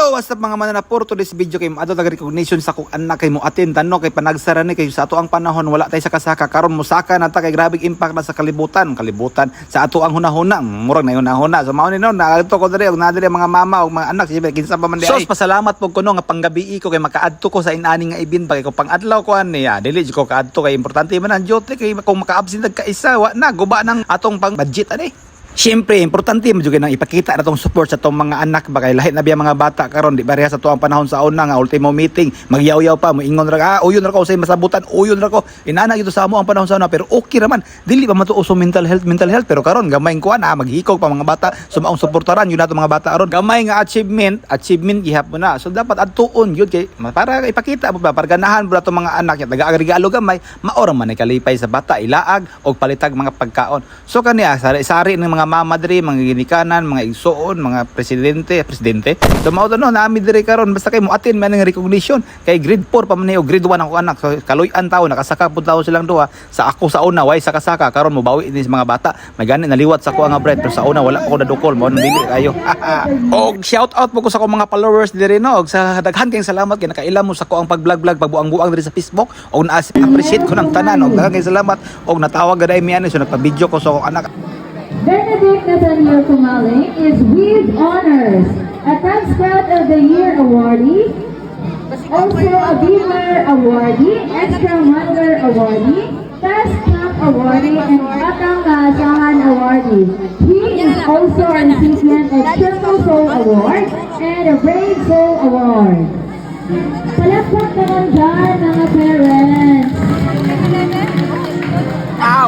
Yo, what's up mga manana, for today's video kay ato tag recognition sa kung anak kay mo atin tanong kay panagsara ni kay sa ato ang panahon wala tay sa kasaka karon musaka na ta kay grabing impact na sa kalibutan sa ato ang hunahuna murag na hunahuna so mao ni no naadto ko diri og nadiri mga mama og mga anak siya kinsa pa man di ay pasalamat pug kuno nga panggabi ko kay makaadto ko sa inani nga ibin bagay ko pang-adlaw ko ani dili ko kaadto kay importante man ang duty kay kung maka-absent ka isa wa na guba nang atong pang budget ani. Siyempre, importante mo juga nang ipakita na tong support sa tong mga anak ba kay lahi na biya mga bata karon di pareha sa tuang panahon sa una nga ultimo meeting magyaw-yaw pa moingon ra uyon ra ko usay masabutan uyon ra ko inana gito sa amo ang panahon sa una pero okay raman dili pa man to uso mental health pero karon gamay ko na maghikog pa mga bata sumaong suportaran yun nato mga bata aron gamay nga achievement gihapon na so dapat adtuon yun kay para ipakita ba para ganahan bro tong mga anak nya taga-regalo gamay maora man ay kalipay sa bata ilaag og palitag mga pagkaon so kaniya sari ng mga mama diri, mga ginikanan, mga igsoon, mga presidente. So mao to no, naami diri karon basta kay mo atin man ng recognition kay grade 4 pa man o grade 1 ako anak. So kaluy-an tawo nakasaka pud tawo silang duha. Sa ako sa una way sa kasaka karon mo bawi ini sa mga bata. May gani naliwat sa ko nga bread pero sa una wala ko nadukol mao dili kayo. Og shout out mo ko sa ko mga followers diri no og sa daghan kayong salamat kay nakailam mo sa ko ang pag-vlog pagbuang-buang diri sa Facebook og na-appreciate ko nang tanan og daghan kayong salamat og natawag gaday mi ani so nagpa-video ko sa ko anak. Benedict Nathaniel Kumaling is with honors, a Tag Scout of the Year awardee, also a Beamer awardee, Extra Mother awardee, Task Camp awardee, and Batang Kaasahan awardee. He is also a recipient of Circle Soul Award and a Brave Soul Award. Palakpak naman dyan mga parents!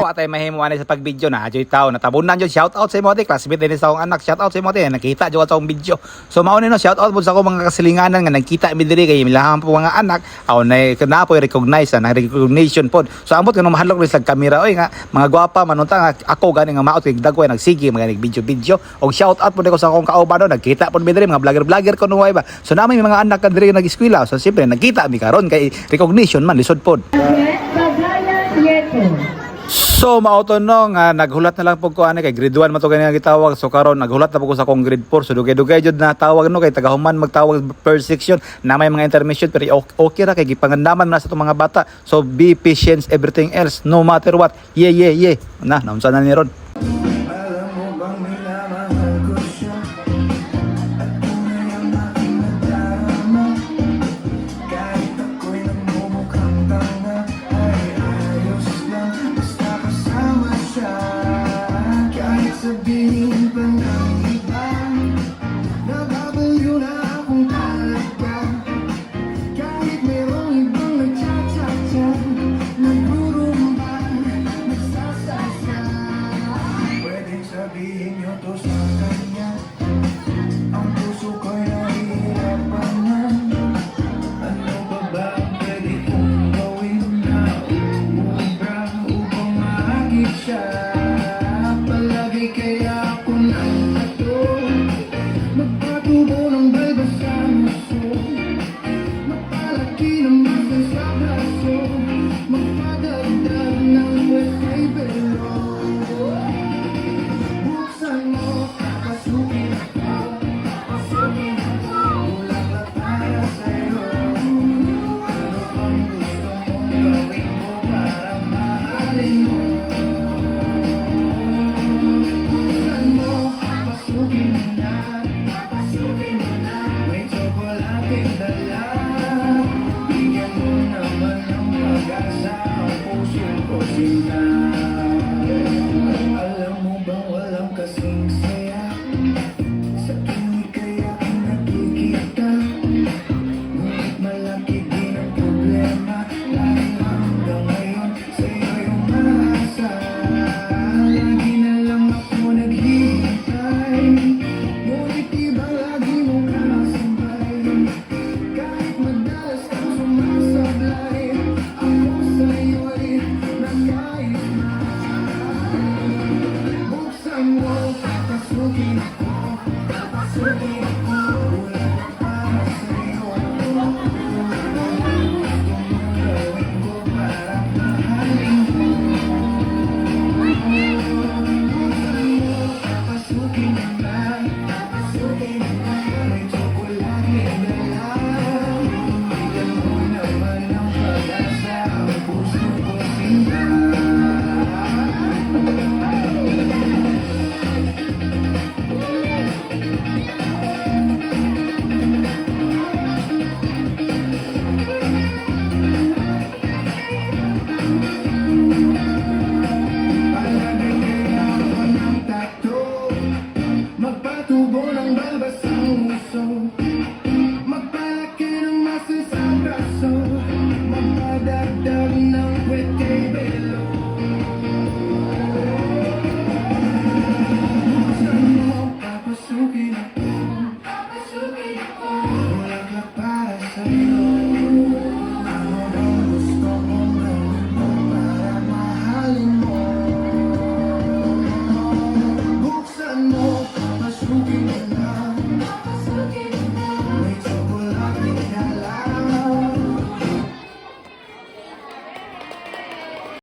Atay mahimuan sa pag-video na ajoy tao natabunan jud shout out sa imo classmate din sa akong anak shout out sa imo nakita jud sa akong video so mao ni no shout out pud sa akong mga kasilinganan nga nagkita mi diri kay milahang po mga anak aw na kanapoy recognize na recognition pod so ambot kanang mahadlok rin sa camera oy nga mga gwapa manunta nga ako gani nga maot kay dagway nagsige mga video og shout out pud ko sa akong kauban nagkita pud mi diri mga vlogger ko nuway ba so namay mga anak diri nag-eskwela so siyempre nagkita mi karon kay recognition man lisod pod. So mao to no nga naghulat na lang pug ko ani kay grade 1 man to gani nga gitawag so karon naghulat na pug ko sa akong grade 4 so dugay-dugay jud na tawag no kay tagahuman magtawag per section na may mga intermission pero okay ra kay gipangandaman na sa itong mga bata so be patient everything else no matter what yeah na naunsa na ni ron. Palagi kaya ako nang ato magpatubo ng balbasa